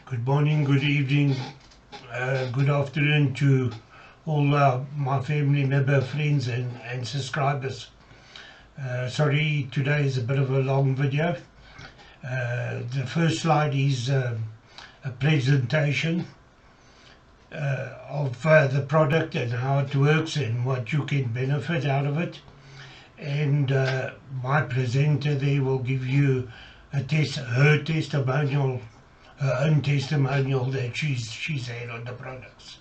Good morning, good evening, good afternoon to all my family member, friends and subscribers. Sorry, today is a bit of a long video. The first slide is a presentation of the product and how it works and what you can benefit out of it. And my presenter there will give you her testimonial, her own testimonial that she's had on the products.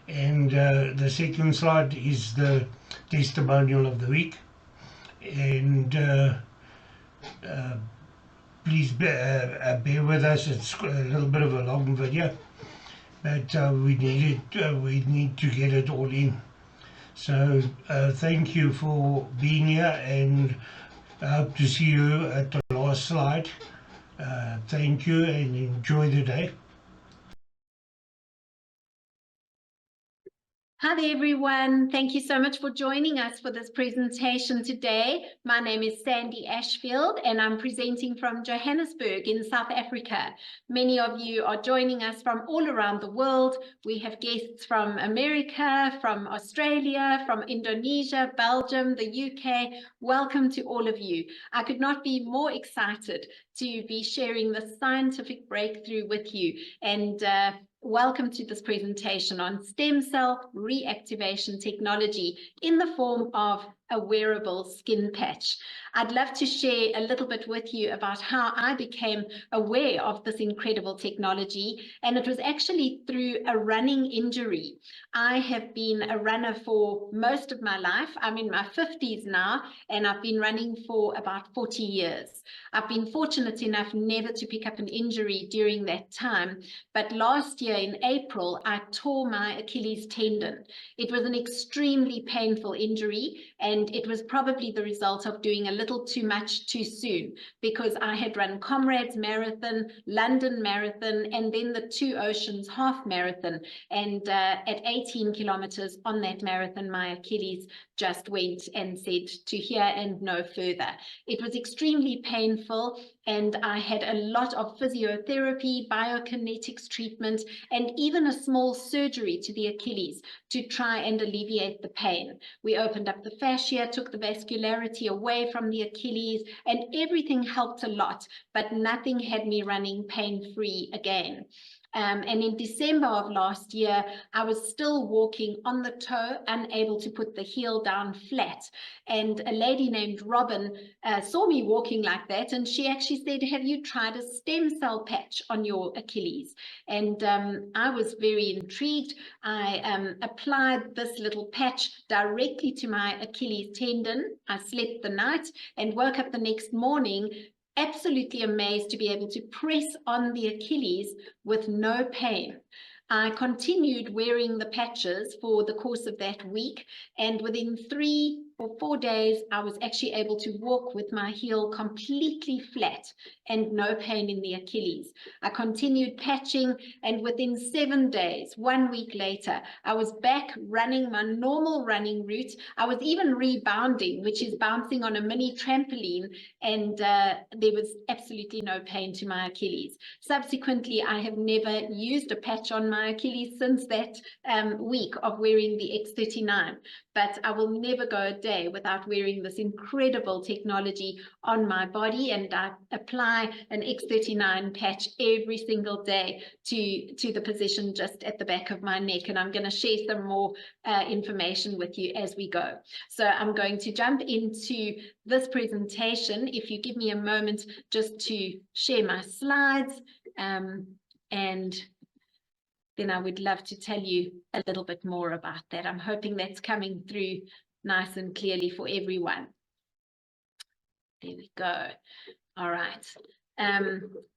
And the second slide is the testimonial of the week. And please bear with us, it's a little bit of a long video, but we need to get it all in. So thank you for being here, and I hope to see you at the last slide. Thank you and enjoy the day. Hi there, everyone. Thank you so much for joining us for this presentation today. My name is Sandy Ashfield, and I'm presenting from Johannesburg in South Africa. Many of you are joining us from all around the world. We have guests from America, from Australia, from Indonesia, Belgium, the UK. Welcome to all of you. I could not be more excited to be sharing this scientific breakthrough with you, and welcome to this presentation on stem cell reactivation technology in the form of a wearable skin patch. I'd love to share a little bit with you about how I became aware of this incredible technology, and it was actually through a running injury. I have been a runner for most of my life. I'm in my 50s now, and I've been running for about 40 years. I've been fortunate enough never to pick up an injury during that time, but last year in April, I tore my Achilles tendon. It was an extremely painful injury, and it was probably the result of doing a little too much too soon, because I had run Comrades Marathon, London Marathon, and then the Two Oceans Half Marathon. And at 18 kilometers on that marathon, my Achilles just went and said to here and no further. It was extremely painful, and I had a lot of physiotherapy, biokinetics treatment, and even a small surgery to the Achilles to try and alleviate the pain. We opened up the fascia, took the vascularity away from the Achilles, and everything helped a lot, but nothing had me running pain-free again. And in December of last year, I was still walking on the toe, unable to put the heel down flat. And a lady named Robin saw me walking like that, and she actually said, "Have you tried a stem cell patch on your Achilles?" And I was very intrigued. I applied this little patch directly to my Achilles tendon. I slept the night and woke up the next morning absolutely amazed to be able to press on the Achilles with no pain. I continued wearing the patches for the course of that week, and within 3 or 4 days, I was actually able to walk with my heel completely flat and no pain in the Achilles. I continued patching, and within 7 days, 1 week later, I was back running my normal running route. I was even rebounding, which is bouncing on a mini trampoline, and there was absolutely no pain to my Achilles. Subsequently, I have never used a patch on my Achilles since that week of wearing the X39, but I will never go a day without wearing this incredible technology on my body, and I apply an X39 patch every single day to the position just at the back of my neck, and I'm going to share some more information with you as we go. So I'm going to jump into this presentation. If you give me a moment just to share my slides, and then I would love to tell you a little bit more about that. I'm hoping that's coming through nice and clearly for everyone. There we go. All right.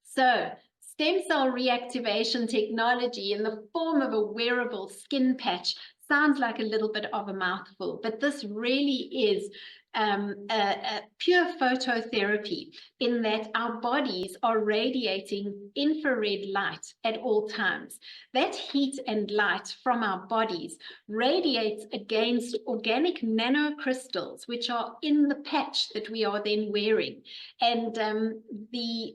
So stem cell reactivation technology in the form of a wearable skin patch sounds like a little bit of a mouthful, but this really is a pure phototherapy, in that our bodies are radiating infrared light at all times. That heat and light from our bodies radiates against organic nanocrystals, which are in the patch that we are then wearing. And the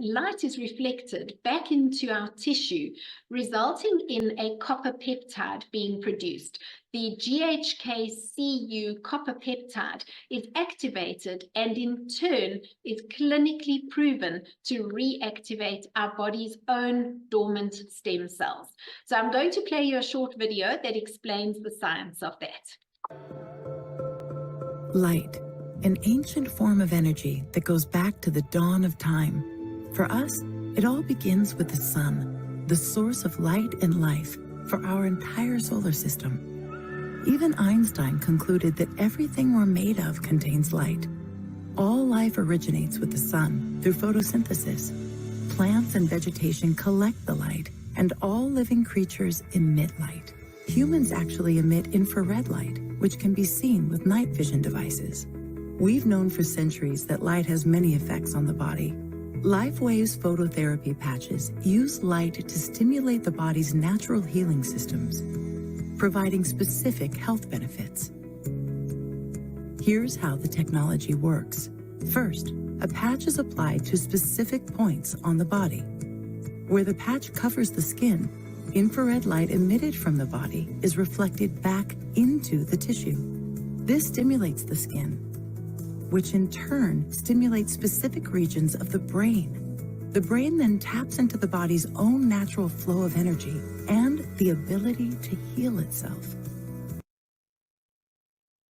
light is reflected back into our tissue, resulting in a copper peptide being produced. The GHK-Cu copper peptide is activated and in turn is clinically proven to reactivate our body's own dormant stem cells. So I'm going to play you a short video that explains the science of that. Light, an ancient form of energy that goes back to the dawn of time. For us, it all begins with the sun, the source of light and life for our entire solar system. Even Einstein concluded that everything we're made of contains light. All life originates with the sun through photosynthesis. Plants and vegetation collect the light, and all living creatures emit light. Humans actually emit infrared light, which can be seen with night vision devices. We've known for centuries that light has many effects on the body. LifeWave's phototherapy patches use light to stimulate the body's natural healing systems, providing specific health benefits. Here's how the technology works. First, a patch is applied to specific points on the body. Where the patch covers the skin, infrared light emitted from the body is reflected back into the tissue. This stimulates the skin, which in turn stimulates specific regions of the brain. The brain then taps into the body's own natural flow of energy and the ability to heal itself.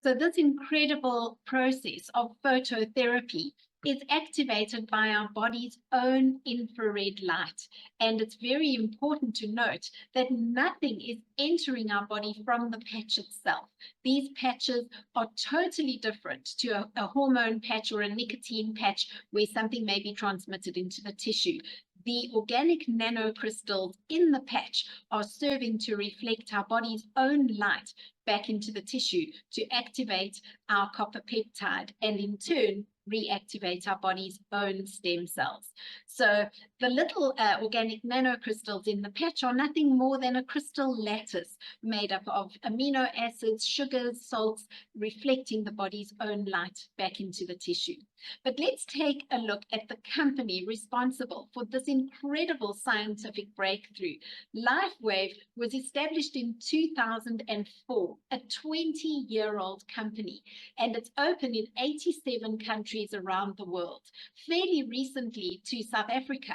So this incredible process of phototherapy is activated by our body's own infrared light. And it's very important to note that nothing is entering our body from the patch itself. These patches are totally different to a hormone patch or a nicotine patch where something may be transmitted into the tissue. The organic nanocrystals in the patch are serving to reflect our body's own light back into the tissue to activate our copper peptide and in turn reactivate our body's own stem cells. So the little organic nanocrystals in the patch are nothing more than a crystal lattice made up of amino acids, sugars, salts, reflecting the body's own light back into the tissue. But let's take a look at the company responsible for this incredible scientific breakthrough. LifeWave was established in 2004, a 20-year-old company, and it's open in 87 countries around the world, fairly recently to South Africa.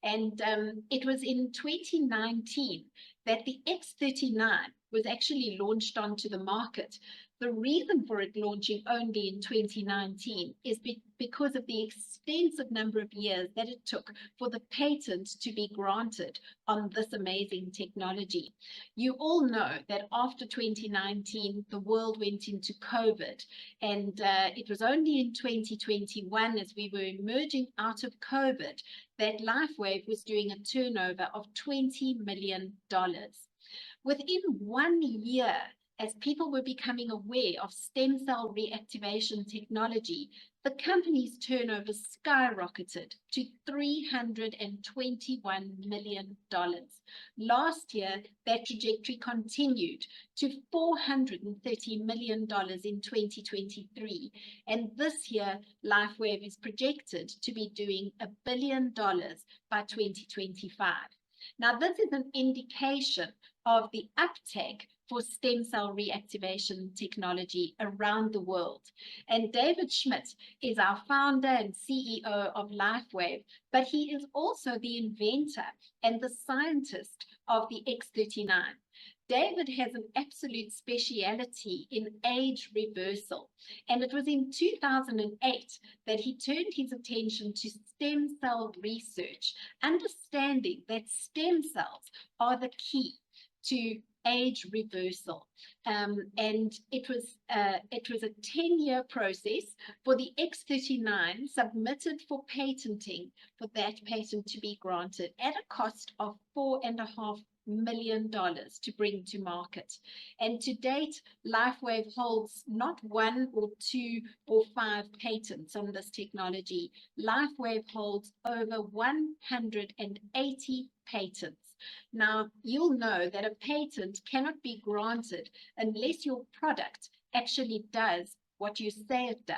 And it was in 2019 that the X39 was actually launched onto the market. The reason for it launching only in 2019 is because of the extensive number of years that it took for the patent to be granted on this amazing technology. You all know that after 2019, the world went into COVID, and it was only in 2021, as we were emerging out of COVID, that LifeWave was doing a turnover of $20 million. Within 1 year, as people were becoming aware of stem cell reactivation technology, the company's turnover skyrocketed to $321 million. Last year, that trajectory continued to $430 million in 2023. And this year, LifeWave is projected to be doing $1 billion by 2025. Now, this is an indication of the uptake for stem cell reactivation technology around the world. And David Schmidt is our founder and CEO of LifeWave, but he is also the inventor and the scientist of the X39. David has an absolute speciality in age reversal, and it was in 2008 that he turned his attention to stem cell research, understanding that stem cells are the key to age reversal. And it was a 10-year process for the X39 submitted for patenting, for that patent to be granted at a cost of $4.5 million to bring to market. And to date, LifeWave holds not 1 or 2 or 5 patents on this technology. LifeWave holds over 180 patents. Now, you'll know that a patent cannot be granted unless your product actually does what you say it does.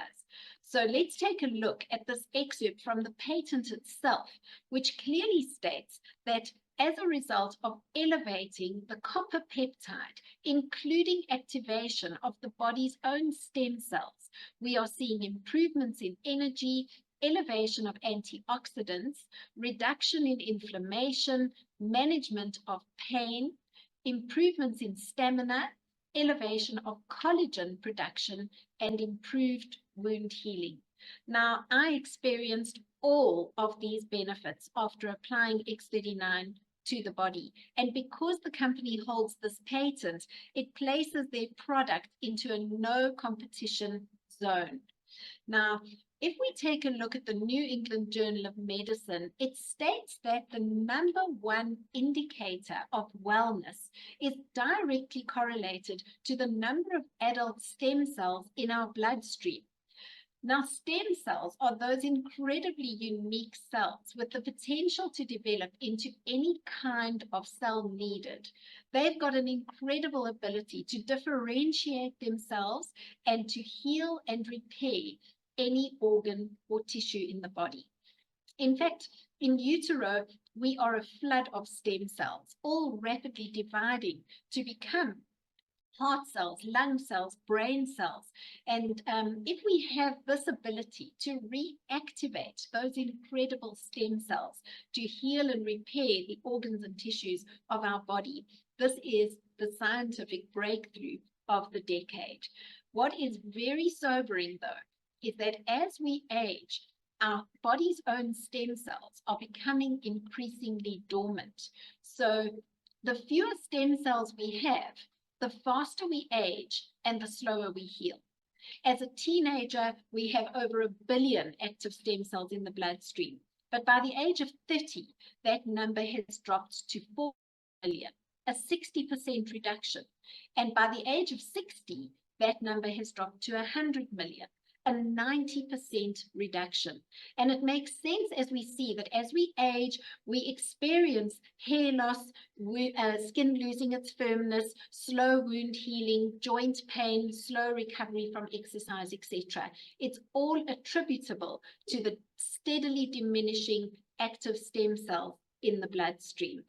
So let's take a look at this excerpt from the patent itself, which clearly states that as a result of elevating the copper peptide, including activation of the body's own stem cells, we are seeing improvements in energy, elevation of antioxidants, reduction in inflammation, management of pain, improvements in stamina, elevation of collagen production, and improved wound healing. Now, I experienced all of these benefits after applying X39 to the body. And because the company holds this patent, it places their product into a no competition zone. Now, if we take a look at the New England Journal of Medicine, it states that the #1 indicator of wellness is directly correlated to the number of adult stem cells in our bloodstream. Now, stem cells are those incredibly unique cells with the potential to develop into any kind of cell needed. They've got an incredible ability to differentiate themselves and to heal and repair any organ or tissue in the body. In fact, in utero, we are a flood of stem cells, all rapidly dividing to become heart cells, lung cells, brain cells. And if we have this ability to reactivate those incredible stem cells to heal and repair the organs and tissues of our body, this is the scientific breakthrough of the decade. What is very sobering, though, is that as we age, our body's own stem cells are becoming increasingly dormant. So the fewer stem cells we have, the faster we age and the slower we heal. As a teenager, we have over 1 billion active stem cells in the bloodstream. But by the age of 30, that number has dropped to 4 billion, a 60% reduction. And by the age of 60, that number has dropped to 100 million. A 90% reduction. And it makes sense as we see that as we age, we experience hair loss, skin losing its firmness, slow wound healing, joint pain, slow recovery from exercise, etc. It's all attributable to the steadily diminishing active stem cells in the bloodstream.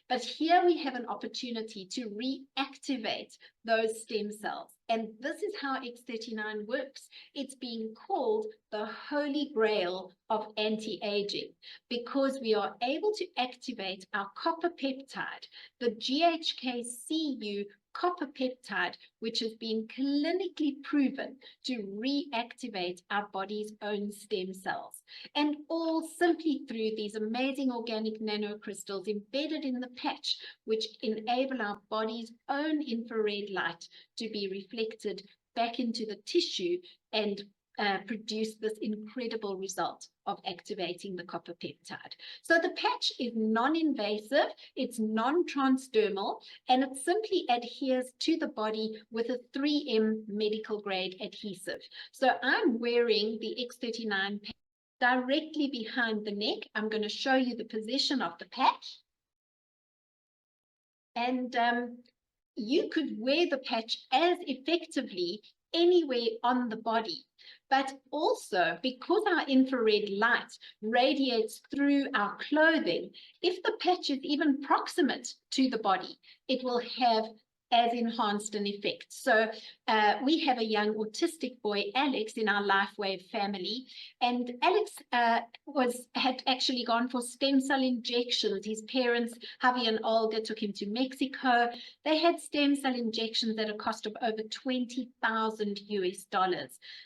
But here we have an opportunity to reactivate those stem cells. And this is how X39 works. It's being called the holy grail of anti-aging because we are able to activate our copper peptide, the GHK-Cu copper peptide, which has been clinically proven to reactivate our body's own stem cells. And all simply through these amazing organic nanocrystals embedded in the patch, which enable our body's own infrared light to be reflected back into the tissue and produce this incredible result of activating the copper peptide. So the patch is non-invasive, it's non-transdermal, and it simply adheres to the body with a 3M medical grade adhesive. So I'm wearing the X39 patch directly behind the neck. I'm going to show you the position of the patch. And you could wear the patch as effectively anywhere on the body. But also, because our infrared light radiates through our clothing, if the patch is even proximate to the body, it will have as enhanced an effect. So we have a young autistic boy, Alex, in our LifeWave family, and Alex had actually gone for stem cell injections. His parents, Javi and Olga, took him to Mexico. They had stem cell injections at a cost of over $20,000 US.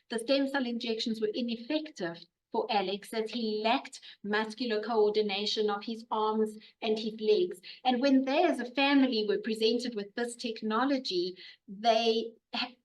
The stem cell injections were ineffective for Alex as he lacked muscular coordination of his arms and his legs. And when they as a family were presented with this technology, they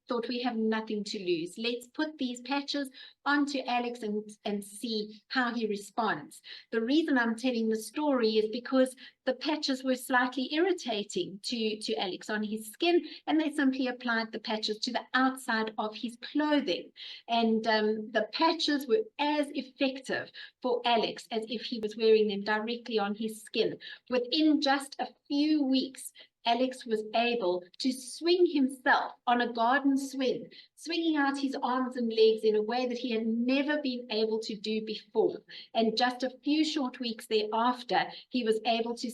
thought we have nothing to lose. Let's put these patches onto Alex and see how he responds. The reason I'm telling the story is because the patches were slightly irritating to Alex on his skin, and they simply applied the patches to the outside of his clothing. And the patches were as effective for Alex as if he was wearing them directly on his skin. Within just a few weeks, Alex was able to swing himself on a garden swing, swinging out his arms and legs in a way that he had never been able to do before. And just a few short weeks thereafter, he was able to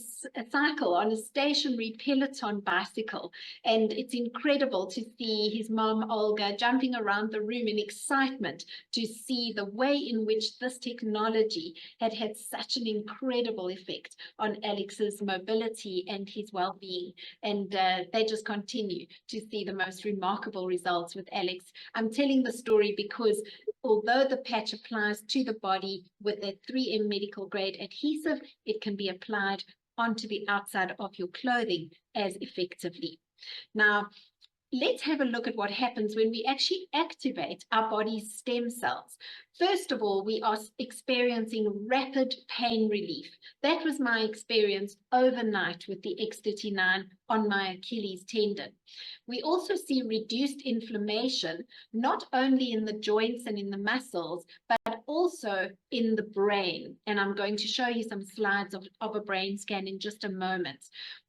cycle on a stationary Peloton bicycle. And it's incredible to see his mom, Olga, jumping around the room in excitement to see the way in which this technology had had such an incredible effect on Alex's mobility and his well-being. And they just continue to see the most remarkable results with Alex. I'm telling the story because although the patch applies to the body with a 3M medical grade adhesive, it can be applied onto the outside of your clothing as effectively. Now, let's have a look at what happens when we actually activate our body's stem cells. First of all, we are experiencing rapid pain relief. That was my experience overnight with the X39 on my Achilles tendon. We also see reduced inflammation, not only in the joints and in the muscles, but also in the brain. And I'm going to show you some slides of a brain scan in just a moment.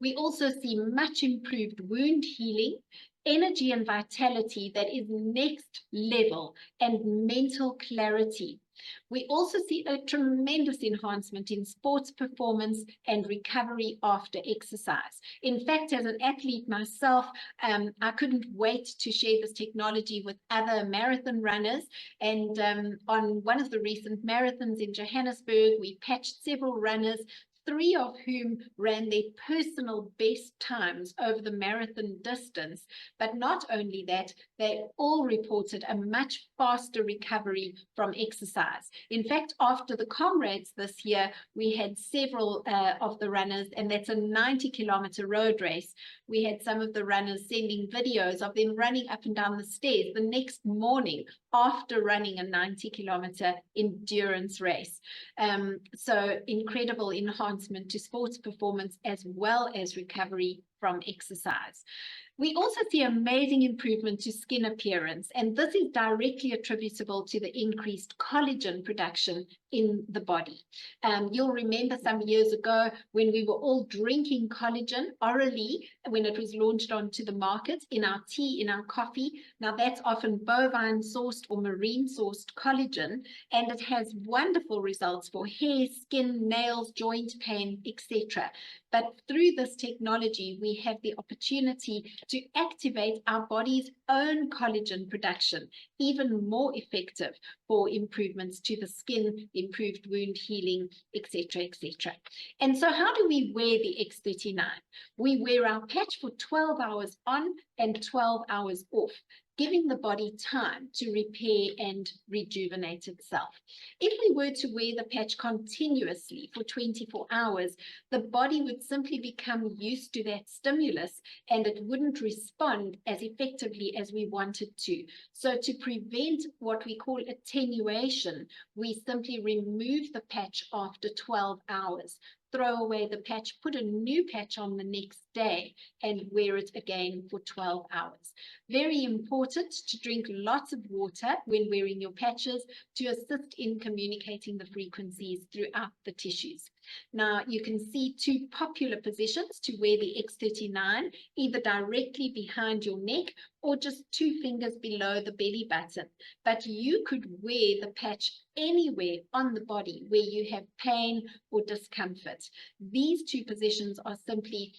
We also see much improved wound healing, energy and vitality that is next level, and mental clarity. We also see a tremendous enhancement in sports performance and recovery after exercise. In fact, as an athlete myself, I couldn't wait to share this technology with other marathon runners. And on one of the recent marathons in Johannesburg, we patched several runners, 3 of whom ran their personal best times over the marathon distance. But not only that, they all reported a much faster recovery from exercise. In fact, after the Comrades this year, we had several of the runners, and that's a 90-kilometer road race. We had some of the runners sending videos of them running up and down the stairs the next morning after running a 90-kilometer endurance race. So incredible enhancement to sports performance as well as recovery from exercise. We also see amazing improvement to skin appearance, and this is directly attributable to the increased collagen production in the body. You'll remember some years ago when we were all drinking collagen orally when it was launched onto the market in our tea, in our coffee. Now that's often bovine sourced or marine sourced collagen, and it has wonderful results for hair, skin, nails, joint pain, etc. But through this technology, we have the opportunity to activate our body's own collagen production, even more effective for improvements to the skin, improved wound healing, etc., etc. And so how do we wear the X39? We wear our patch for 12 hours on and 12 hours off, giving the body time to repair and rejuvenate itself. If we were to wear the patch continuously for 24 hours, the body would simply become used to that stimulus and it wouldn't respond as effectively as we want it to. So to prevent what we call attenuation, we simply remove the patch after 12 hours. Throw away the patch, put a new patch on the next day, and wear it again for 12 hours. Very important to drink lots of water when wearing your patches to assist in communicating the frequencies throughout the tissues. Now, you can see 2 popular positions to wear the X39, either directly behind your neck or just 2 fingers below the belly button. But you could wear the patch anywhere on the body where you have pain or discomfort. These 2 positions are simply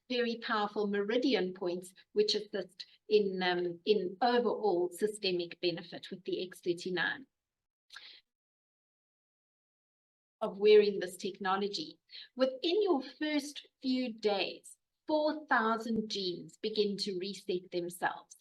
very powerful meridian points which assist in overall systemic benefit with the X39. Of wearing this technology. Within your first few days, 4,000 genes begin to reset themselves.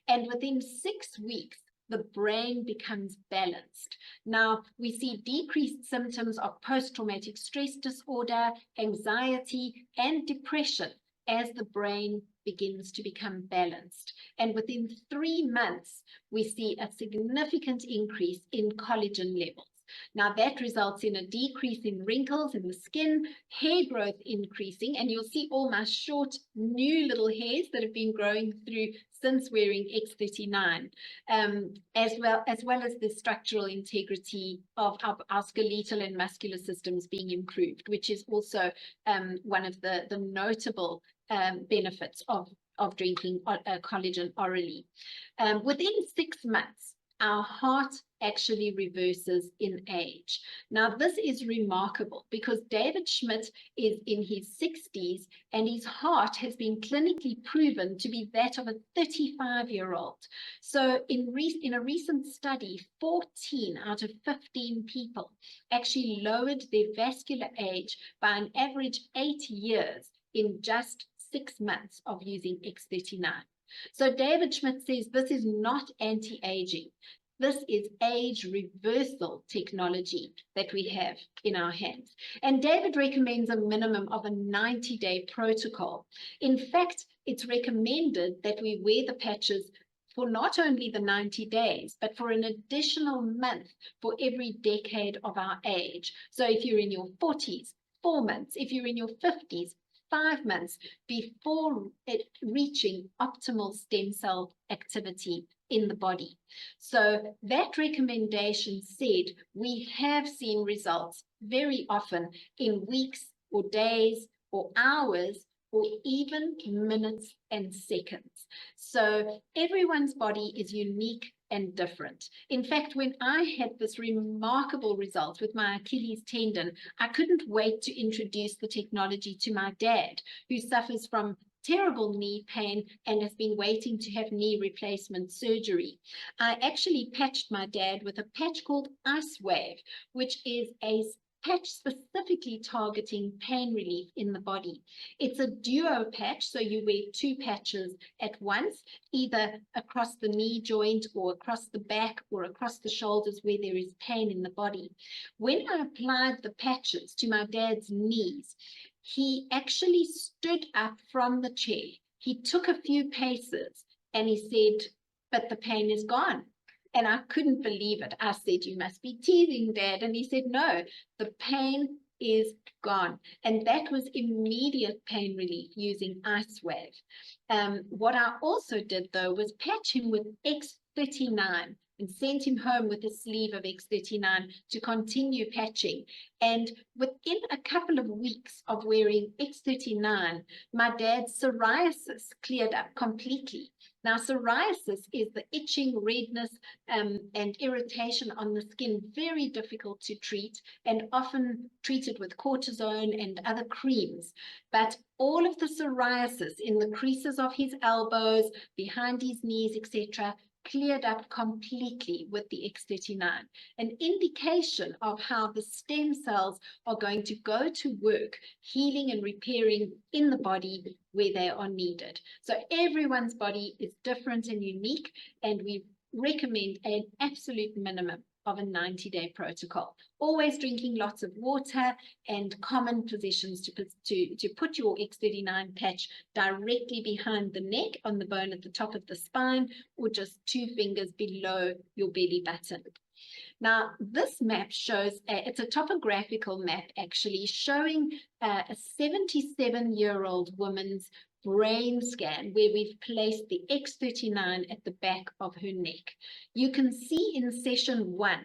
And within 6 weeks, the brain becomes balanced. Now, we see decreased symptoms of post-traumatic stress disorder, anxiety, and depression as the brain begins to become balanced. And within 3 months, we see a significant increase in collagen levels. Now that results in a decrease in wrinkles in the skin, hair growth increasing, and you'll see all my short new little hairs that have been growing through since wearing X39, as well as the structural integrity of our skeletal and muscular systems being improved, which is also one of the notable benefits of drinking collagen orally. Within 6 months, our heart actually reverses in age. Now, this is remarkable because David Schmidt is in his 60s and his heart has been clinically proven to be that of a 35-year-old. So in a recent study, 14 out of 15 people actually lowered their vascular age by an average 8 years in just 6 months of using X39. So David Schmidt says this is not anti-aging. This is age reversal technology that we have in our hands. And David recommends a minimum of a 90-day protocol. In fact, it's recommended that we wear the patches for not only the 90 days, but for an additional month for every decade of our age. So if you're in your 40s, 4 months. If you're in your 50s, 5 months before reaching optimal stem cell activity in the body. So that recommendation said we have seen results very often in weeks or days or hours or even minutes and seconds. So everyone's body is unique and different. In fact, when I had this remarkable result with my Achilles tendon, I couldn't wait to introduce the technology to my dad, who suffers from terrible knee pain and has been waiting to have knee replacement surgery. I actually patched my dad with a patch called Ice Wave, which is a patch specifically targeting pain relief in the body. It's a duo patch, so you wear 2 patches at once, either across the knee joint or across the back or across the shoulders where there is pain in the body. When I applied the patches to my dad's knees, he actually stood up from the chair. He took a few paces and he said, "But the pain is gone." And I couldn't believe it. I said, "You must be teasing, Dad." And he said, "No, the pain is gone." And that was immediate pain relief using Ice Wave. What I also did, though, was patch him with X39 and sent him home with a sleeve of X39 to continue patching. And within a couple of weeks of wearing X39, my dad's psoriasis cleared up completely. Now, psoriasis is the itching, redness, and irritation on the skin, very difficult to treat and often treated with cortisone and other creams. But all of the psoriasis in the creases of his elbows, behind his knees, etc., cleared up completely with the X39, an indication of how the stem cells are going to go to work, healing and repairing in the body where they are needed. So everyone's body is different and unique, and we recommend an absolute minimum of a 90-day protocol. Always drinking lots of water, and common positions to put your X39 patch directly behind the neck on the bone at the top of the spine, or just 2 fingers below your belly button. Now, this map shows, it's a topographical map actually, showing a 77-year-old woman's brain scan where we've placed the X39 at the back of her neck. You can see in session 1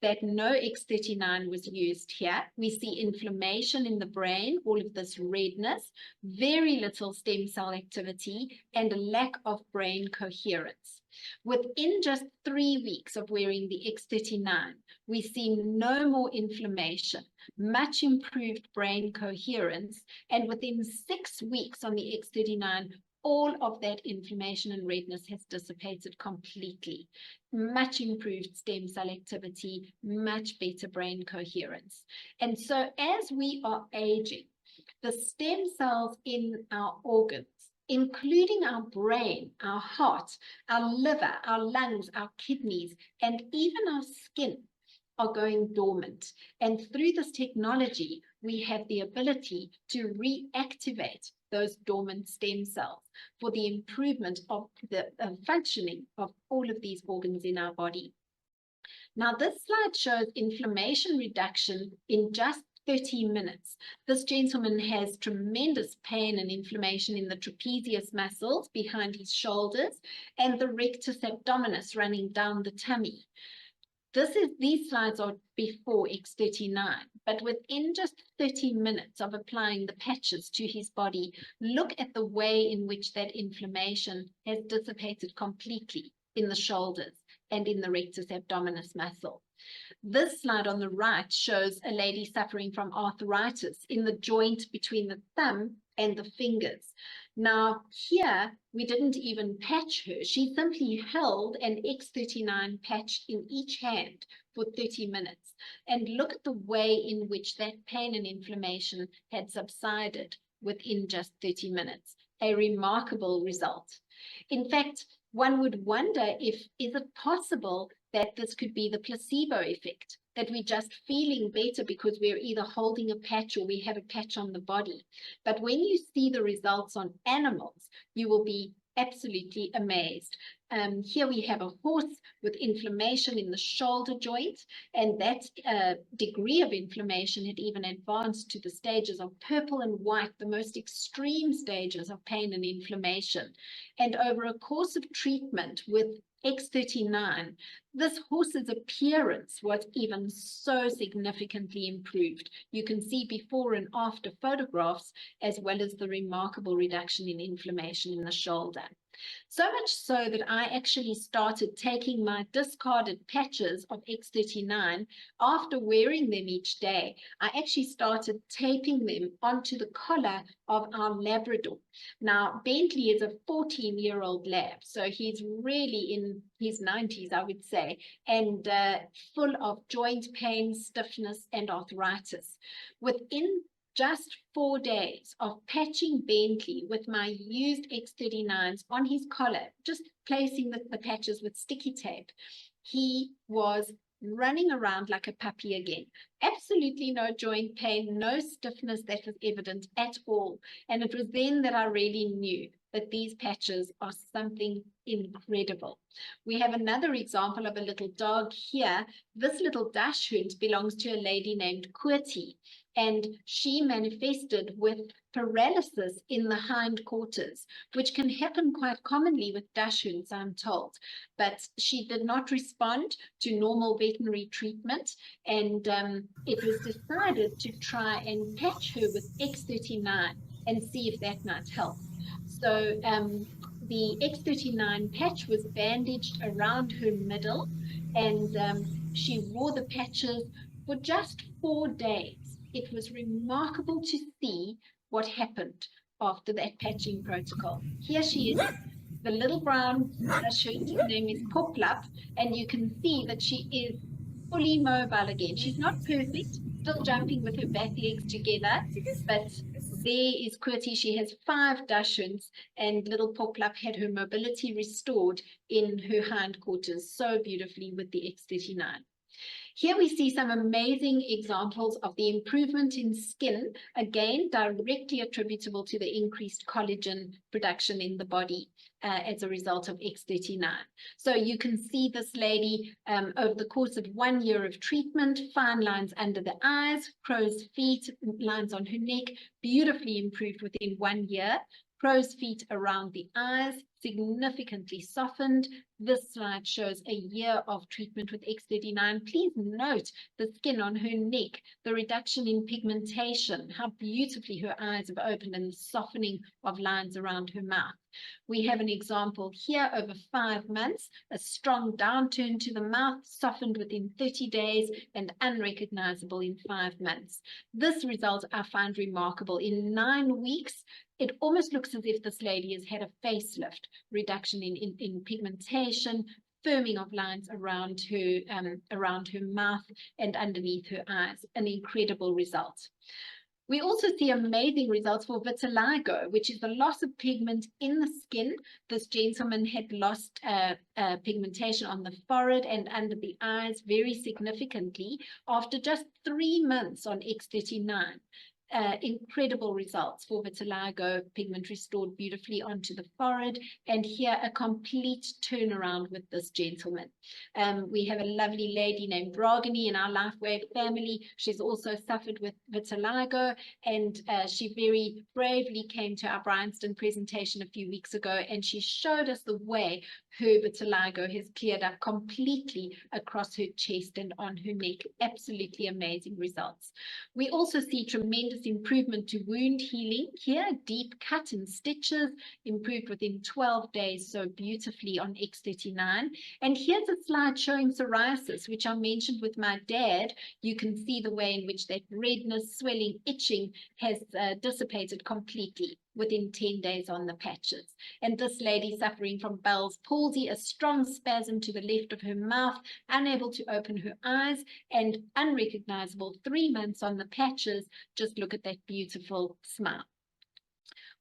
that no X39 was used here. We see inflammation in the brain, all of this redness, very little stem cell activity, and a lack of brain coherence. Within just 3 weeks of wearing the X39, we see no more inflammation, much improved brain coherence, and within 6 weeks on the X39, all of that inflammation and redness has dissipated completely. Much improved stem cell activity, much better brain coherence. And so as we are aging, the stem cells in our organs, including our brain, our heart, our liver, our lungs, our kidneys, and even our skin, are going dormant. And through this technology, we have the ability to reactivate those dormant stem cells for the improvement of the functioning of all of these organs in our body. Now, this slide shows inflammation reduction in just 30 minutes. This gentleman has tremendous pain and inflammation in the trapezius muscles behind his shoulders and the rectus abdominis running down the tummy. These slides are before X39, but within just 30 minutes of applying the patches to his body, look at the way in which that inflammation has dissipated completely in the shoulders and in the rectus abdominis muscle. This slide on the right shows a lady suffering from arthritis in the joint between the thumb and the fingers. Now, here, we didn't even patch her. She simply held an X39 patch in each hand for 30 minutes. And look at the way in which that pain and inflammation had subsided within just 30 minutes. A remarkable result. In fact, one would wonder is it possible that this could be the placebo effect, that we're just feeling better because we're either holding a patch or we have a patch on the body. But when you see the results on animals, you will be absolutely amazed. Here we have a horse with inflammation in the shoulder joint, and that degree of inflammation had even advanced to the stages of purple and white, the most extreme stages of pain and inflammation. And over a course of treatment with X39, this horse's appearance was even so significantly improved. You can see before and after photographs, as well as the remarkable reduction in inflammation in the shoulder. So much so that I actually started taking my discarded patches of X39 after wearing them each day. I actually started taping them onto the collar of our Labrador. Now, Bentley is a 14-year-old lab, so he's really in his 90s, I would say, and full of joint pain, stiffness, and arthritis. Within just 4 days of patching Bentley with my used X39s on his collar, just placing the patches with sticky tape, he was running around like a puppy again. Absolutely no joint pain, no stiffness that was evident at all. And it was then that I really knew that these patches are something incredible. We have another example of a little dog here. This little dachshund belongs to a lady named Kurti, and she manifested with paralysis in the hindquarters, which can happen quite commonly with dachshunds, I'm told. But she did not respond to normal veterinary treatment, and it was decided to try and patch her with X39 and see if that might help. So the X39 patch was bandaged around her middle, and she wore the patches for just 4 days. It was remarkable to see what happened after that patching protocol. Here she is, the little brown dachshund. Her name is Poplap, and you can see that she is fully mobile again. She's not perfect, still jumping with her back legs together, but there is Kurti. She has 5 dachshunds, and little Poplap had her mobility restored in her hindquarters so beautifully with the X39. Here we see some amazing examples of the improvement in skin, again, directly attributable to the increased collagen production in the body as a result of X39. So you can see this lady over the course of 1 year of treatment, fine lines under the eyes, crow's feet, lines on her neck, beautifully improved within 1 year. Crow's feet around the eyes, significantly softened. This slide shows a year of treatment with X39. Please note the skin on her neck, the reduction in pigmentation, how beautifully her eyes have opened, and the softening of lines around her mouth. We have an example here over 5 months, a strong downturn to the mouth, softened within 30 days and unrecognizable in 5 months. This result I find remarkable. In 9 weeks, it almost looks as if this lady has had a facelift, reduction in pigmentation, firming of lines around her mouth and underneath her eyes. An incredible result. We also see amazing results for vitiligo, which is the loss of pigment in the skin. This gentleman had lost pigmentation on the forehead and under the eyes very significantly after just 3 months on X39. Incredible results for vitiligo, pigment restored beautifully onto the forehead, and here a complete turnaround with this gentleman. We have a lovely lady named Bragini in our LifeWave family. She's also suffered with vitiligo, and she very bravely came to our Bryanston presentation a few weeks ago, and she showed us the way her vitiligo has cleared up completely across her chest and on her neck. Absolutely amazing results. We also see tremendous improvement to wound healing here, deep cut and stitches improved within 12 days so beautifully on X39. And here's a slide showing psoriasis, which I mentioned with my dad. You can see the way in which that redness, swelling, itching has dissipated completely within 10 days on the patches. And this lady suffering from Bell's palsy, a strong spasm to the left of her mouth, unable to open her eyes, and unrecognizable 3 months on the patches. Just look at that beautiful smile.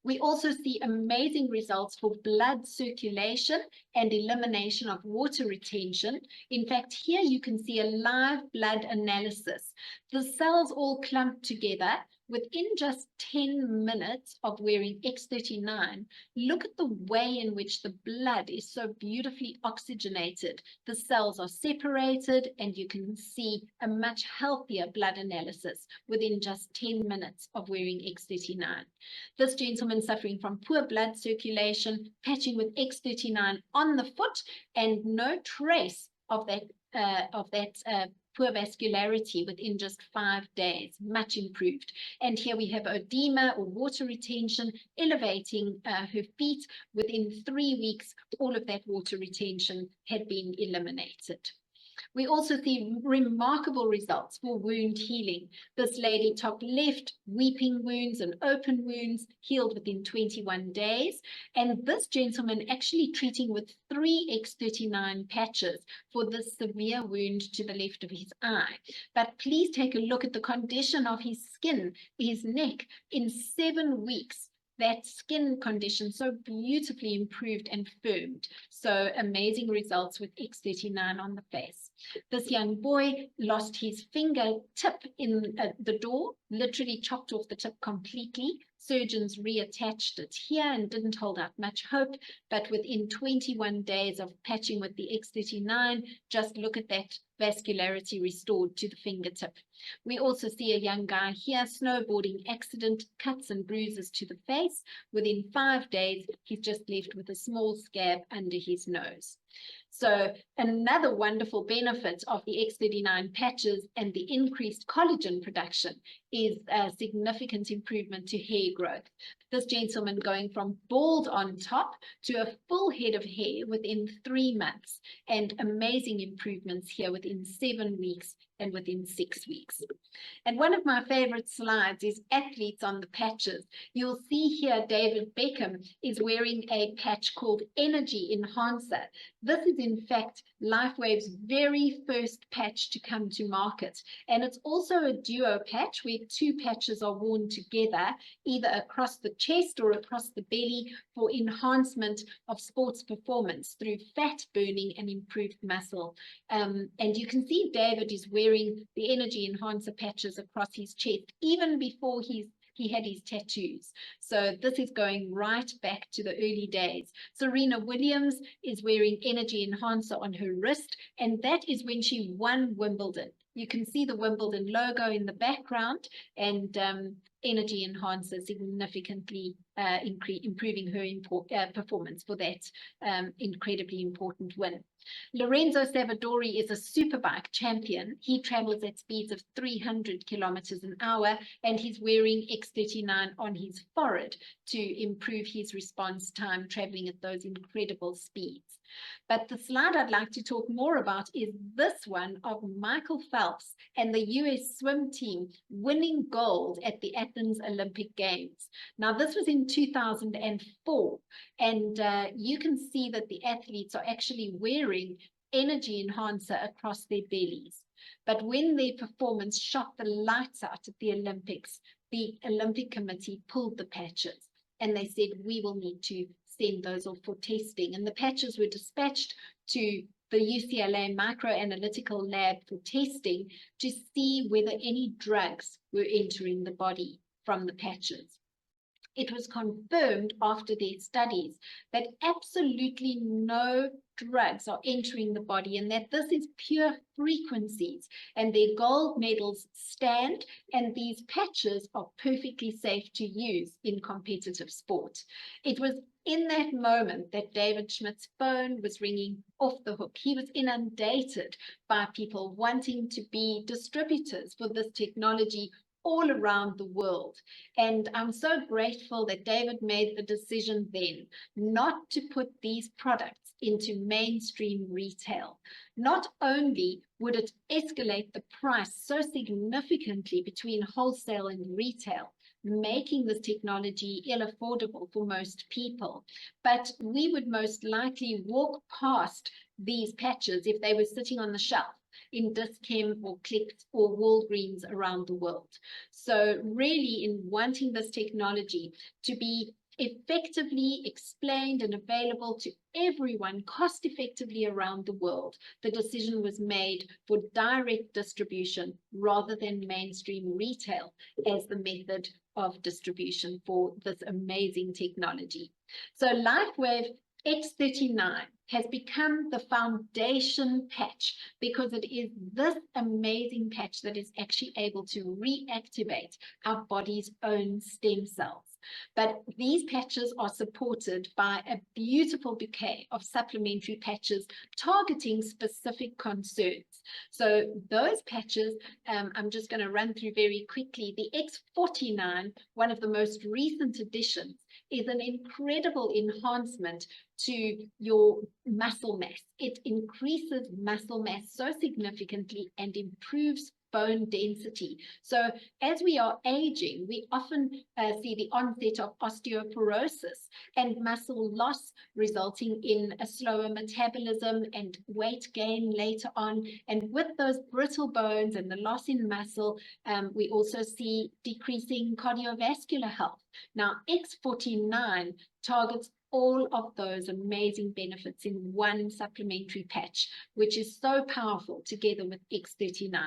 We also see amazing results for blood circulation and elimination of water retention. In fact, here you can see a live blood analysis. The cells all clump together. Within just 10 minutes of wearing X39, look at the way in which the blood is so beautifully oxygenated. The cells are separated, and you can see a much healthier blood analysis within just 10 minutes of wearing X39. This gentleman suffering from poor blood circulation, patching with X39 on the foot, and no trace of that poor vascularity within just 5 days, much improved. And here we have edema or water retention, elevating her feet. Within 3 weeks, all of that water retention had been eliminated. We also see remarkable results for wound healing. This lady, top left, weeping wounds and open wounds healed within 21 days. And this gentleman actually treating with 3 X39 patches for this severe wound to the left of his eye. But please take a look at the condition of his skin, his neck. In 7 weeks, that skin condition so beautifully improved and firmed. So amazing results with X39 on the face. This young boy lost his finger tip in the door, literally chopped off the tip completely. Surgeons reattached it here and didn't hold out much hope, but within 21 days of patching with the X39, just look at that vascularity restored to the fingertip. We also see a young guy here, snowboarding accident, cuts and bruises to the face. Within 5 days, he's just left with a small scab under his nose. So another wonderful benefit of the X39 patches and the increased collagen production is a significant improvement to hair growth. This gentleman going from bald on top to a full head of hair within 3 months, and amazing improvements here within 7 weeks and within 6 weeks. And one of my favorite slides is athletes on the patches. You'll see here David Beckham is wearing a patch called Energy Enhancer. This is in fact LifeWave's very first patch to come to market. And it's also a duo patch where 2 patches are worn together, either across the chest or across the belly, for enhancement of sports performance through fat burning and improved muscle. And you can see David is wearing the Energy Enhancer patches across his chest even before he had his tattoos. So this is going right back to the early days. Serena Williams is wearing Energy Enhancer on her wrist, and that is when she won Wimbledon. You can see the Wimbledon logo in the background, and Energy Enhancer significantly improving her performance for that incredibly important win. Lorenzo Savadori is a superbike champion. He travels at speeds of 300 kilometers an hour, and he's wearing X39 on his forehead to improve his response time traveling at those incredible speeds. But the slide I'd like to talk more about is this one of Michael Phelps and the US swim team winning gold at the Athens Olympic Games. Now, this was in 2004, and you can see that the athletes are actually wearing Energy Enhancer across their bellies. But when their performance shot the lights out at the Olympics, the Olympic Committee pulled the patches, and they said, we will need to send those off for testing. And the patches were dispatched to the UCLA microanalytical lab for testing to see whether any drugs were entering the body from the patches. It was confirmed after their studies that absolutely no drugs are entering the body, and that this is pure frequencies, and their gold medals stand, and these patches are perfectly safe to use in competitive sport. It was in that moment that David Schmidt's phone was ringing off the hook. He was inundated by people wanting to be distributors for this technology all around the world. And I'm so grateful that David made the decision then not to put these products into mainstream retail. Not only would it escalate the price so significantly between wholesale and retail, making this technology ill-affordable for most people, but we would most likely walk past these patches if they were sitting on the shelf in Dis-Chem or Clicks or Walgreens around the world. So really, in wanting this technology to be effectively explained and available to everyone cost effectively around the world, the decision was made for direct distribution rather than mainstream retail as the method of distribution for this amazing technology. So LifeWave X39 has become the foundation patch because it is this amazing patch that is actually able to reactivate our body's own stem cells. But these patches are supported by a beautiful bouquet of supplementary patches targeting specific concerns. So those patches, I'm just going to run through very quickly. The X49, one of the most recent additions, is an incredible enhancement to your muscle mass. It increases muscle mass so significantly and improves bone density. So as we are aging, we often see the onset of osteoporosis and muscle loss, resulting in a slower metabolism and weight gain later on. And with those brittle bones and the loss in muscle, we also see decreasing cardiovascular health. Now, X49 targets all of those amazing benefits in one supplementary patch, which is so powerful together with X39.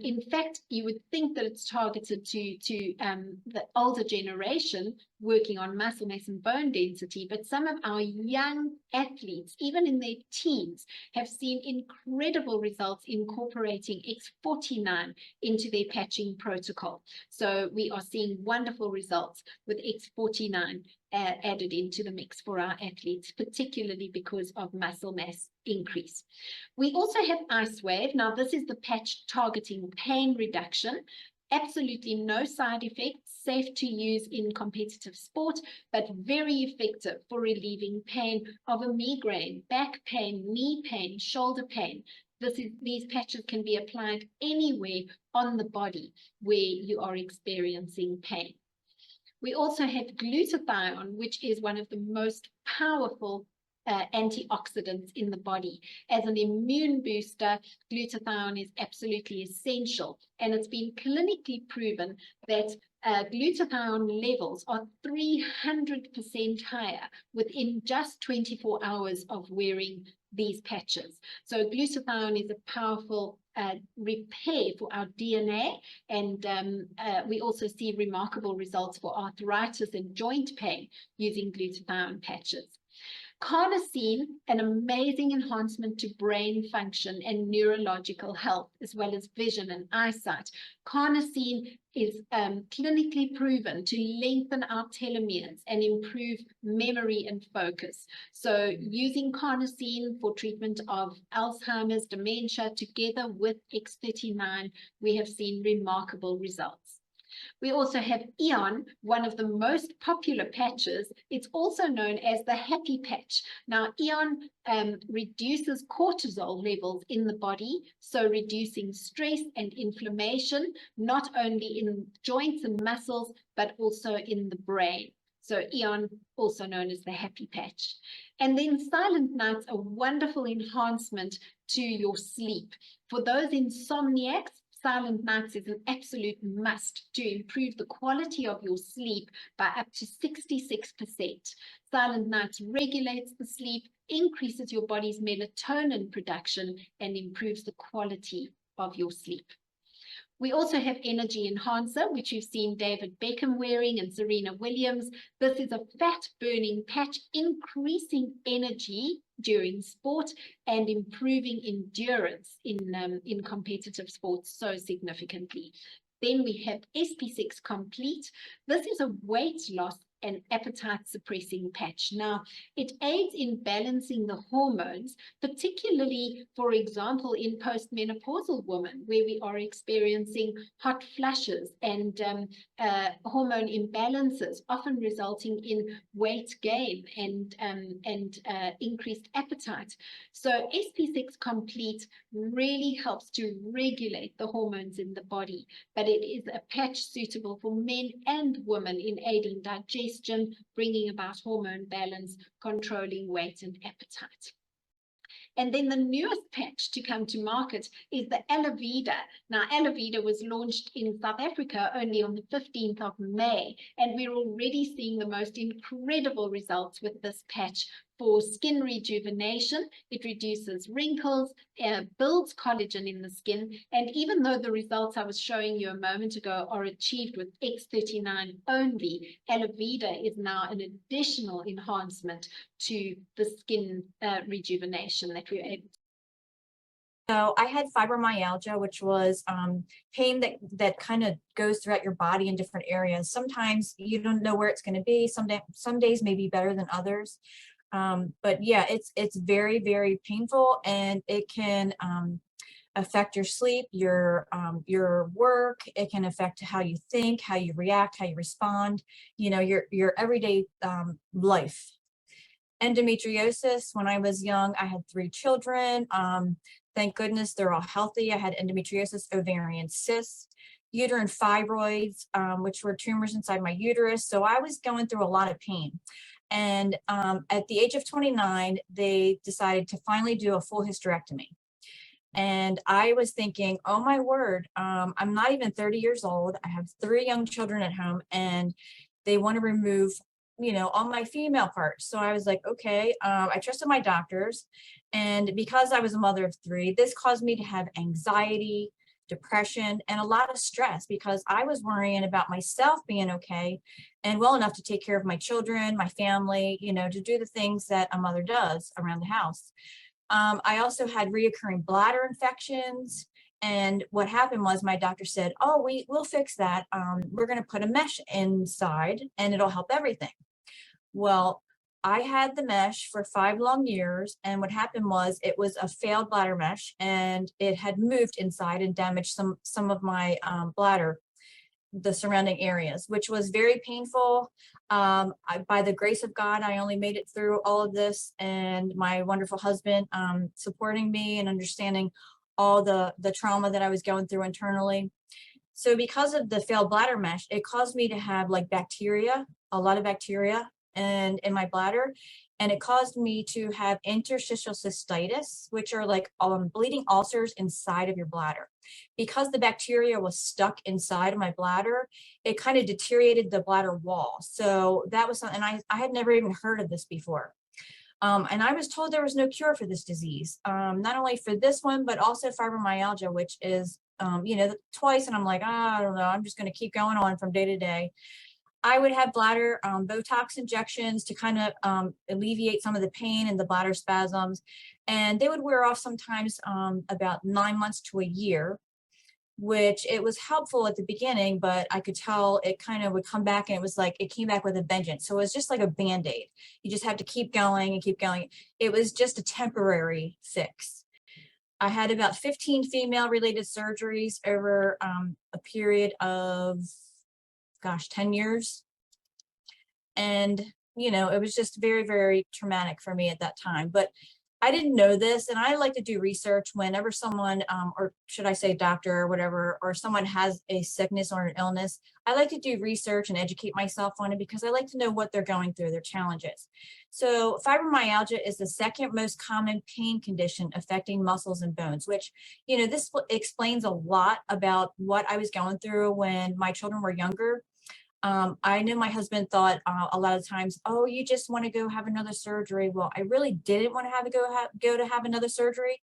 In fact, you would think that it's targeted to the older generation working on muscle mass and bone density, but some of our young athletes, even in their teens, have seen incredible results incorporating X49 into their patching protocol. So we are seeing wonderful results with X49 added into the mix for our athletes, particularly because of muscle mass increase. We also have IceWave. Now, this is the patch targeting pain reduction. Absolutely no side effects, safe to use in competitive sport, but very effective for relieving pain of a migraine, back pain, knee pain, shoulder pain. These patches can be applied anywhere on the body where you are experiencing pain. We also have glutathione, which is one of the most powerful antioxidants in the body. As an immune booster, glutathione is absolutely essential, and it's been clinically proven that glutathione levels are 300% higher within just 24 hours of wearing these patches. So glutathione is a powerful repair for our DNA, and we also see remarkable results for arthritis and joint pain using glutathione patches. Carnosine, an amazing enhancement to brain function and neurological health, as well as vision and eyesight. Carnosine is clinically proven to lengthen our telomeres and improve memory and focus. So using carnosine for treatment of Alzheimer's, dementia, together with X39, we have seen remarkable results. We also have EON, one of the most popular patches. It's also known as the happy patch. Now, EON reduces cortisol levels in the body, so reducing stress and inflammation, not only in joints and muscles, but also in the brain. So EON, also known as the happy patch. And then Silent Nights, a wonderful enhancement to your sleep. For those insomniacs, Silent nights is an absolute must to improve the quality of your sleep by up to 66%. Silent nights regulates the sleep, increases your body's melatonin production, and improves the quality of your sleep. We also have Energy Enhancer, which you've seen David Beckham wearing and Serena Williams. This is a fat-burning patch, increasing energy during sport and improving endurance in competitive sports so significantly. Then we have SP6 Complete. This is a weight loss and appetite suppressing patch. Now, it aids in balancing the hormones, particularly, for example, in postmenopausal women, where we are experiencing hot flushes and hormone imbalances, often resulting in weight gain and increased appetite. So SP6 Complete really helps to regulate the hormones in the body, but it is a patch suitable for men and women in aiding digestion, bringing about hormone balance, controlling weight and appetite. And then the newest patch to come to market is the Alavida. Now, Alavida was launched in South Africa only on the 15th of May, and we're already seeing the most incredible results with this patch for skin rejuvenation. It reduces wrinkles, builds collagen in the skin, and even though the results I was showing you a moment ago are achieved with X39 only, Alavida is now an additional enhancement to the skin rejuvenation that we're able to. So I had fibromyalgia, which was pain that kind of goes throughout your body in different areas. Sometimes you don't know where it's going to be. Some days may be better than others. But yeah, it's very, very painful, and it can affect your sleep, your work. It can affect how you think, how you react, how you respond, you know, your everyday life. Endometriosis, when I was young, I had 3 children. Thank goodness they're all healthy. I had endometriosis, ovarian cysts, uterine fibroids, which were tumors inside my uterus. So I was going through a lot of pain. And at the age of 29, they decided to finally do a full hysterectomy. And I was thinking, oh my word, I'm not even 30 years old. I have 3 young children at home, and they want to remove, you know, all my female parts. So I was like, okay, I trusted my doctors. And because I was a mother of 3, this caused me to have anxiety, depression, and a lot of stress, because I was worrying about myself being okay and well enough to take care of my children, my family, you know, to do the things that a mother does around the house. I also had reoccurring bladder infections. And what happened was my doctor said, oh, we'll fix that. We're going to put a mesh inside and it'll help everything. Well, I had the mesh for 5 long years, and what happened was it was a failed bladder mesh, and it had moved inside and damaged some of my bladder, the surrounding areas, which was very painful. By the grace of God, I only made it through all of this, and my wonderful husband supporting me and understanding all the trauma that I was going through internally. So because of the failed bladder mesh, it caused me to have like bacteria, a lot of bacteria and in my bladder, and it caused me to have interstitial cystitis, which are like bleeding ulcers inside of your bladder. Because the bacteria was stuck inside of my bladder, it kind of deteriorated the bladder wall. So that was something, and I had never even heard of this before. And I was told there was no cure for this disease, not only for this one, but also fibromyalgia, which is, you know, twice. And I'm like, I don't know, I'm just going to keep going on from day to day. I would have bladder Botox injections to kind of alleviate some of the pain and the bladder spasms. And they would wear off sometimes about 9 months to a year, which it was helpful at the beginning, but I could tell it kind of would come back, and it was like, it came back with a vengeance. So it was just like a Band-Aid. You just have to keep going and keep going. It was just a temporary fix. I had about 15 female related surgeries over a period of, gosh, 10 years. And, you know, it was just very, very traumatic for me at that time. But I didn't know this, and I like to do research whenever someone, or should I say doctor or whatever, or someone has a sickness or an illness. I like to do research and educate myself on it because I like to know what they're going through, their challenges. So fibromyalgia is the second most common pain condition affecting muscles and bones, which, this explains a lot about what I was going through when my children were younger. I know my husband thought a lot of times, oh, you just want to go have another surgery. Well, I really didn't want to go to have another surgery.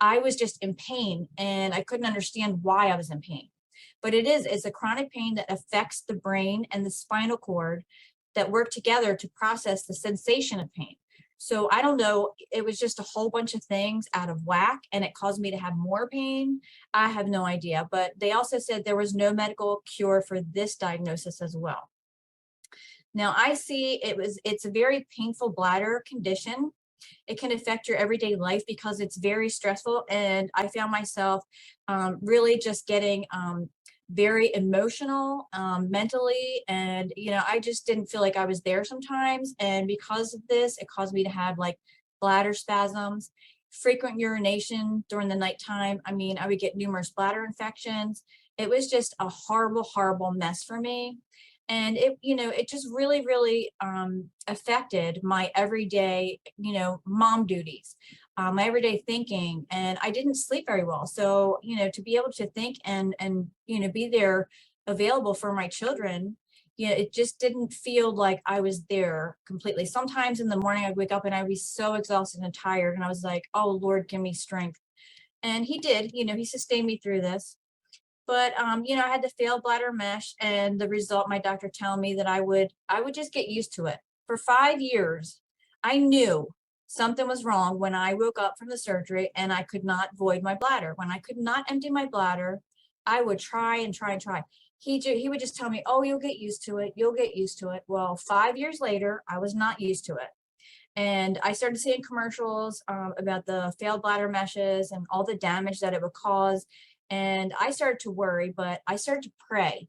I was just in pain and I couldn't understand why I was in pain. But it's a chronic pain that affects the brain and the spinal cord that work together to process the sensation of pain. So I don't know, it was just a whole bunch of things out of whack and it caused me to have more pain. I have no idea, but they also said there was no medical cure for this diagnosis as well. Now I see it's a very painful bladder condition. It can affect your everyday life because it's very stressful. And I found myself really just getting very emotional mentally. And, I just didn't feel like I was there sometimes. And because of this, it caused me to have like bladder spasms, frequent urination during the nighttime. I mean, I would get numerous bladder infections. It was just a horrible, horrible mess for me. And it just really, really affected my everyday, mom duties, my everyday thinking, and I didn't sleep very well. So, to be able to think and be there available for my children, it just didn't feel like I was there completely. Sometimes in the morning I'd wake up and I'd be so exhausted and tired, and I was like, oh Lord, give me strength. And he did, he sustained me through this. But, I had the failed bladder mesh, and the result, my doctor telling me that I would just get used to it. For 5 years, I knew something was wrong when I woke up from the surgery and I could not void my bladder. When I could not empty my bladder, I would try and try and try. He would just tell me, oh, you'll get used to it. You'll get used to it. Well, 5 years later, I was not used to it. And I started seeing commercials about the failed bladder meshes and all the damage that it would cause. And I started to worry, but I started to pray.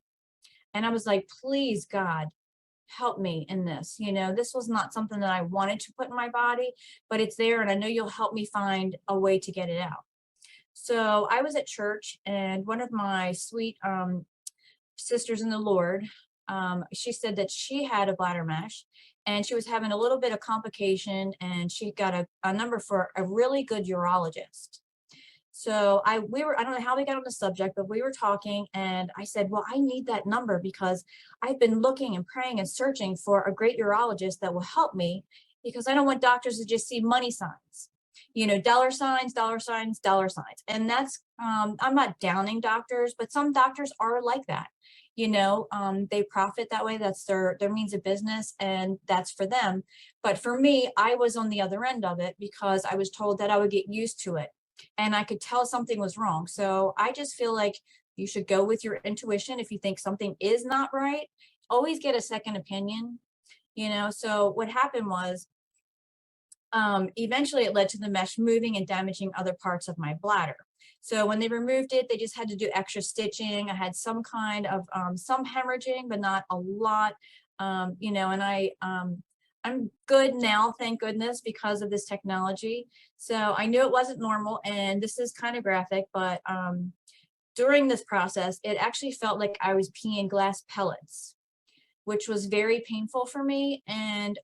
And I was like, please, God, help me in this. This was not something that I wanted to put in my body, but it's there. And I know you'll help me find a way to get it out. So I was at church, and one of my sweet sisters in the Lord, she said that she had a bladder mesh and she was having a little bit of complication, and she got a number for a really good urologist. So I don't know how we got on the subject, but we were talking, and I said, well, I need that number because I've been looking and praying and searching for a great urologist that will help me, because I don't want doctors to just see money signs, dollar signs, dollar signs, dollar signs. And that's, I'm not downing doctors, but some doctors are like that. They profit that way. That's their means of business, and that's for them. But for me, I was on the other end of it because I was told that I would get used to it. And I could tell something was wrong. So I just feel like you should go with your intuition. If you think something is not right, always get a second opinion. So what happened was, eventually it led to the mesh moving and damaging other parts of my bladder. So when they removed it, they just had to do extra stitching. I had some kind of some hemorrhaging, but not a lot. And I'm good now, thank goodness, because of this technology. So I knew it wasn't normal, and this is kind of graphic, but during this process, it actually felt like I was peeing glass pellets, which was very painful for me. And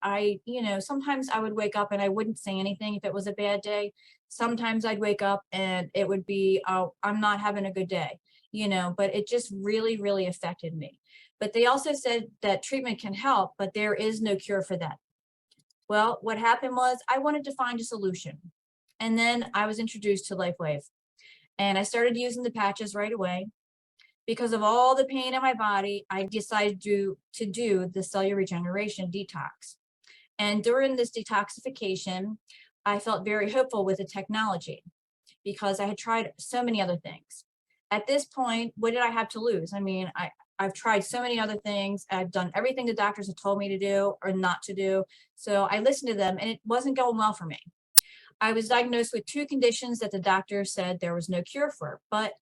sometimes I would wake up and I wouldn't say anything if it was a bad day. Sometimes I'd wake up and it would be, oh, I'm not having a good day, but it just really, really affected me. But they also said that treatment can help, but there is no cure for that. Well, what happened was I wanted to find a solution. And then I was introduced to LifeWave. And I started using the patches right away. Because of all the pain in my body, I decided to do the cellular regeneration detox. And during this detoxification, I felt very hopeful with the technology because I had tried so many other things. At this point, what did I have to lose? I mean, I've tried so many other things. I've done everything the doctors have told me to do or not to do. So I listened to them, and it wasn't going well for me. I was diagnosed with 2 conditions that the doctor said there was no cure for, but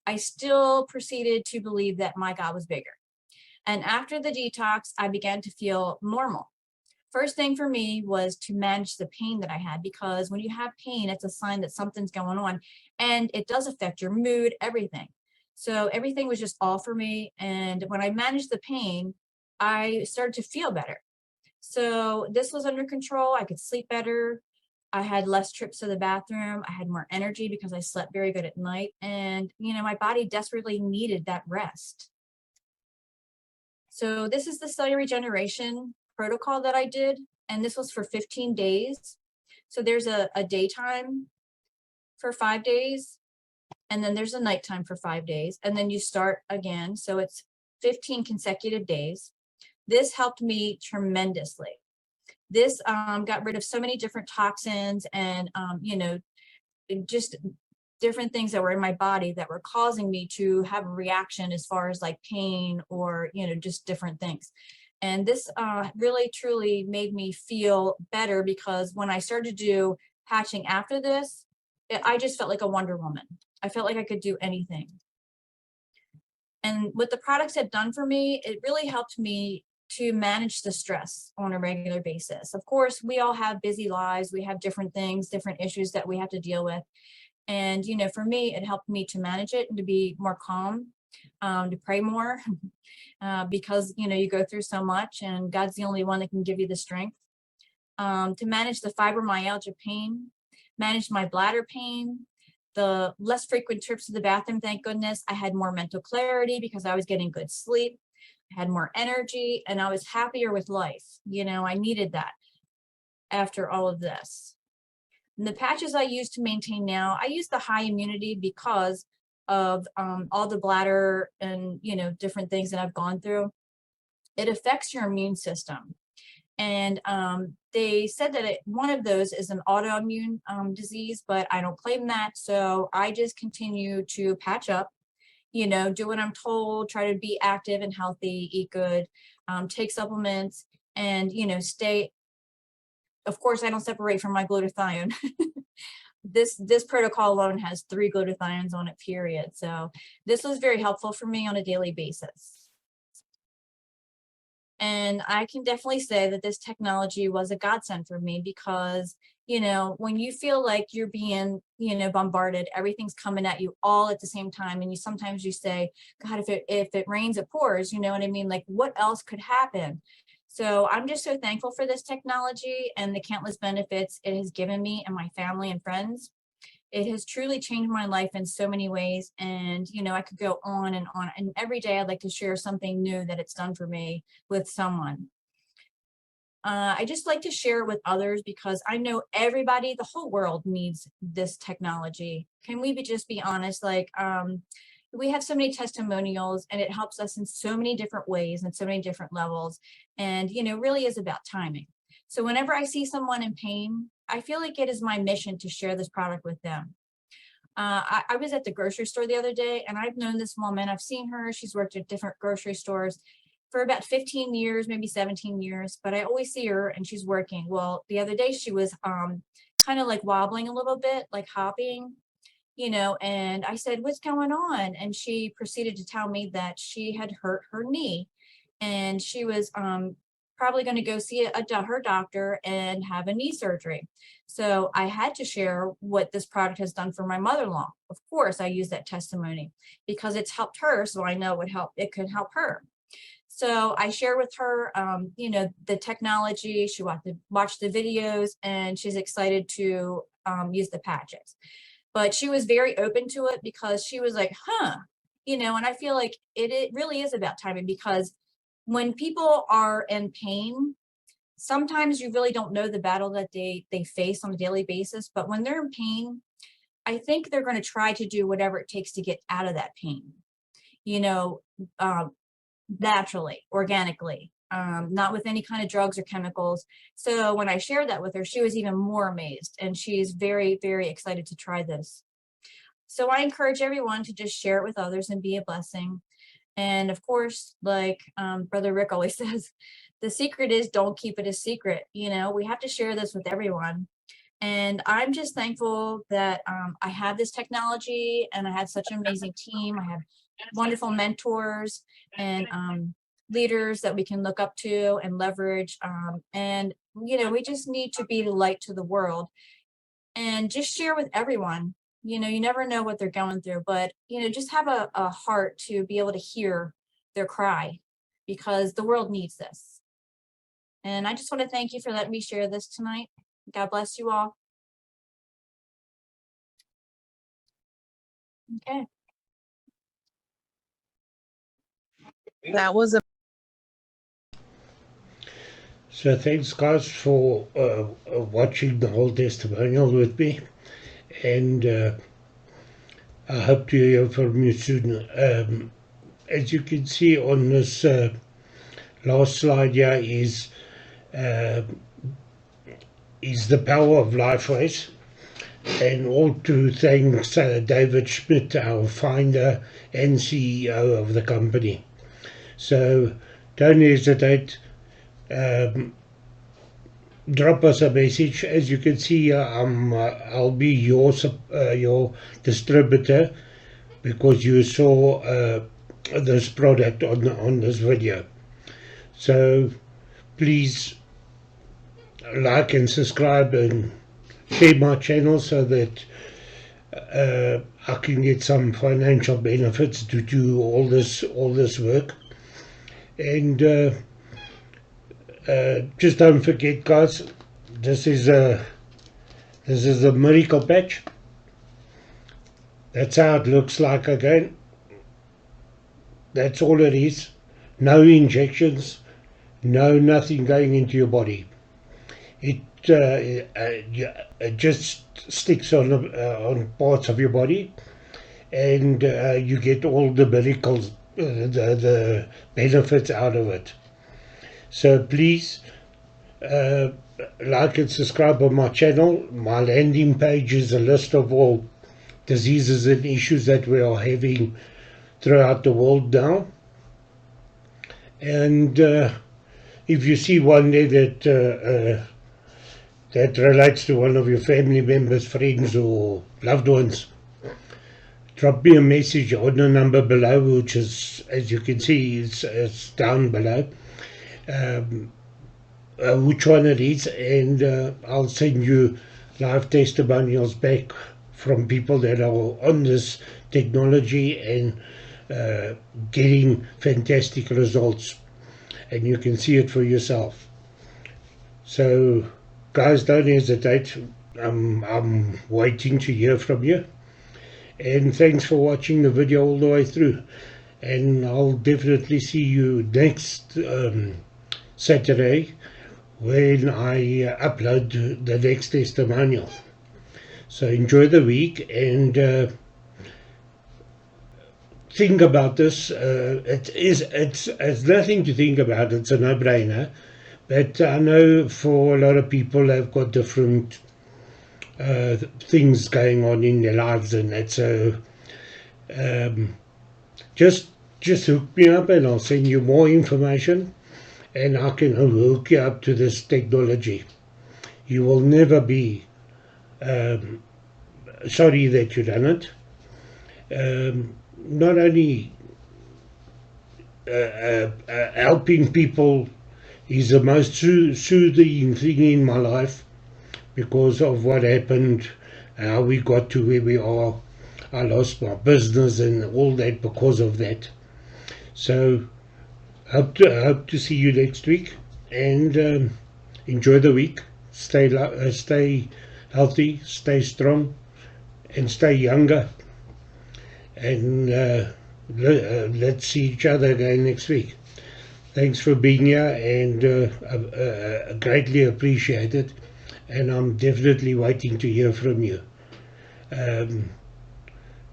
I still proceeded to believe that my God was bigger. And after the detox, I began to feel normal. first thing for me was to manage the pain that I had, because when you have pain, it's a sign that something's going on, and it does affect your mood, everything. So everything was just off for me. And when I managed the pain, I started to feel better. So this was under control. I could sleep better. I had less trips to the bathroom. I had more energy because I slept very good at night. And, you know, my body desperately needed that rest. So this is the cellular regeneration protocol that I did. And this was for 15 days. So there's a daytime for 5 days. And then there's a nighttime for 5 days. And then you start again. So it's 15 consecutive days. This helped me tremendously. This got rid of so many different toxins and, you know, just different things that were in my body that were causing me to have a reaction as far as like pain or, you know, just different things. And this really, truly made me feel better, because when I started to do patching after this, I just felt like a Wonder Woman. I felt like I could do anything. And what the products have done for me, it really helped me to manage the stress on a regular basis. Of course, we all have busy lives. We have different things, different issues that we have to deal with. And, you know, for me, it helped me to manage it and to be more calm, to pray more, because, you know, you go through so much and God's the only one that can give you the strength. To manage the fibromyalgia pain, manage my bladder pain, the less frequent trips to the bathroom, thank goodness. I had more mental clarity because I was getting good sleep. I had more energy and I was happier with life. You know, I needed that after all of this. And the patches I use to maintain now, I use the high immunity because of all the bladder and, you know, different things that I've gone through. It affects your immune system. And they said that one of those is an autoimmune disease, but I don't claim that. So I just continue to patch up, you know, do what I'm told, try to be active and healthy, eat good, take supplements, and, you know, stay. Of course, I don't separate from my glutathione. This protocol alone has 3 glutathiones on it, period. So this was very helpful for me on a daily basis. And I can definitely say that this technology was a godsend for me, because, you know, when you feel like you're being, you know, bombarded, everything's coming at you all at the same time. And sometimes you say, God, if it rains, it pours, you know what I mean? Like, what else could happen? So I'm just so thankful for this technology and the countless benefits it has given me and my family and friends. It has truly changed my life in so many ways. And, you know, I could go on. And every day I'd like to share something new that it's done for me with someone. I just like to share it with others, because I know everybody, the whole world needs this technology. Can we just be honest? Like, we have so many testimonials and it helps us in so many different ways and so many different levels. And, you know, really is about timing. So whenever I see someone in pain, I feel like it is my mission to share this product with them. I was at the grocery store the other day, and I've known this woman. I've seen her. She's worked at different grocery stores for about 15 years, maybe 17 years, but I always see her and she's working. Well, the other day she was kind of like wobbling a little bit, like hopping, you know, and I said, what's going on? And she proceeded to tell me that she had hurt her knee, and she was probably going to go see her doctor and have a knee surgery. So I had to share what this product has done for my mother-in-law. Of course, I use that testimony because it's helped her, so I know it could help her. So I share with her, you know, the technology. She watched the videos, and she's excited to use the patches. But she was very open to it because she was like, huh, you know, and I feel like it really is about timing, because when people are in pain, sometimes you really don't know the battle that they face on a daily basis. But when they're in pain, I think they're going to try to do whatever it takes to get out of that pain, you know, naturally, organically, not with any kind of drugs or chemicals. So when I shared that with her, she was even more amazed, and she's very, very excited to try this. So I encourage everyone to just share it with others and be a blessing. And of course, like Brother Rick always says, the secret is don't keep it a secret. You know, we have to share this with everyone. And I'm just thankful that I have this technology, and I have such an amazing team. I have wonderful mentors, and leaders that we can look up to and leverage. And, you know, we just need to be the light to the world and just share with everyone. You know, you never know what they're going through, but, you know, just have a heart to be able to hear their cry, because the world needs this. And I just want to thank you for letting me share this tonight. God bless you all. Okay. That was a So thanks guys for watching the whole testimonial with me, and I hope to hear from you soon. As you can see on this last slide here is the Power of Life race, and all to thanks David Schmidt, our founder and CEO of the company. So don't hesitate. Drop us a message. As you can see, I'll be your distributor, because you saw this product on this video. So please like and subscribe and share my channel, so that I can get some financial benefits to do all this work. And just don't forget, guys, this is a miracle patch. That's how it looks like again. That's all it is. No injections, nothing going into your body. It just sticks on parts of your body, and you get all the miracles, the benefits out of it. So please like and subscribe on my channel. My landing page is a list of all diseases and issues that we are having throughout the world now. And if you see one there that relates to one of your family members, friends or loved ones, drop me a message on the number below, which is, as you can see, it's down below, which one it is, and I'll send you live testimonials back from people that are on this technology and getting fantastic results, and you can see it for yourself. So guys, don't hesitate. I'm waiting to hear from you, and thanks for watching the video all the way through, and I'll definitely see you next Saturday when I upload the next testimonial. So enjoy the week, and think about this. It's nothing to think about. It's a no-brainer. But I know for a lot of people, they've got different things going on in their lives and that. So just hook me up, and I'll send you more information, and I can hook you up to this technology. You will never be sorry that you done it. Not only helping people is the most soothing thing in my life, because of what happened, how we got to where we are. I lost my business and all that because of that. So hope to see you next week, and enjoy the week. Stay healthy, stay strong, and stay younger. And let's see each other again next week. Thanks for being here, and greatly appreciated. And I'm definitely waiting to hear from you.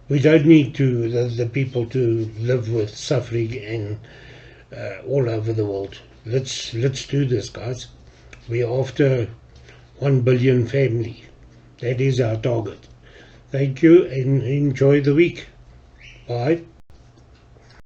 We don't need the people to live with suffering and all over the world. Let's do this, guys. We're after 1 billion family. That is our target. Thank you, and enjoy the week. Bye.